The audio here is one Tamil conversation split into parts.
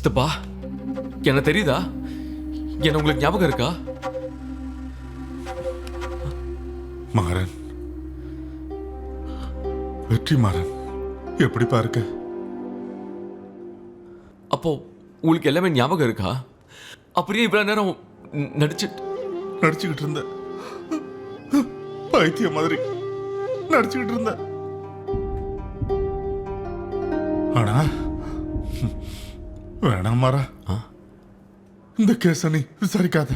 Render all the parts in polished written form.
சித்தப்பா என்ன தெரியுதா? என்ன உங்களுக்கு ஞாபகம் இருக்கா? மாறன், வெற்றி மாறன், எப்படி பாருக்க? அப்போ உங்களுக்கு எல்லாமே ஞாபகம் இருக்கா? அப்படியே இவ்வளவு நேரம் நடிச்சுக்கிட்டு இருந்த பைத்திய மாதிரி நடிச்சுக்கிட்டு இருந்த. ஆனா வேணாம் மாறா, இந்த கேஸ நீ விசாரிக்காத,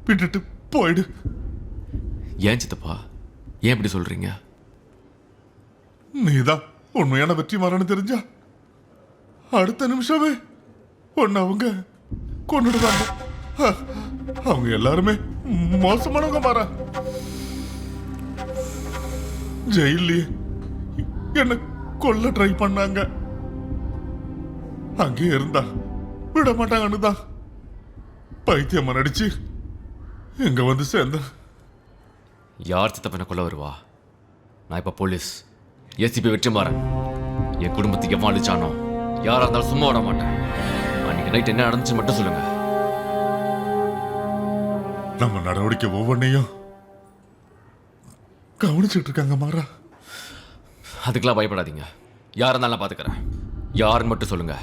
விட்டுட்டு போயிடு. ஏன் சித்தப்பா ஏன் இப்படி சொல்றீங்க? நீதான் உண்மையான வெற்றி மாறன்னு தெரிஞ்சா அடுத்த நிமிஷமே ஒன்னு அவங்க கொண்டுடுவாங்க. அவங்க எல்லாருமே மோசமானவங்க மாறா. ஜெயிலே என்ன கொல்ல ட்ரை பண்ணாங்க. அங்கே இருந்தா விட மாட்டாங்கன்னு தான் பைத்தியமா நடிச்சு எங்க வந்து சேர்ந்த. யார் சித்தப்பா என்ன கொல்ல வருவா? நான் இப்ப போலீஸ் ஏசிபி வெற்றி மாறேன். என் குடும்பத்துக்கு எவன் அழிச்சானோ யாரா இருந்தாலும் சும்மா விட மாட்டேன். அன்னைக்கு நைட் என்ன நடந்துச்சு மட்டும் சொல்லுங்க. நம்ம நடவடிக்கை ஒவ்வொன்றையும் கவனிச்சுட்டு இருக்காங்க மாறா. அதுக்கெல்லாம் பயப்படாதீங்க. யார் இருந்தாலும் நான் பாத்துக்கிறேன். யாருன்னு மட்டும் சொல்லுங்க.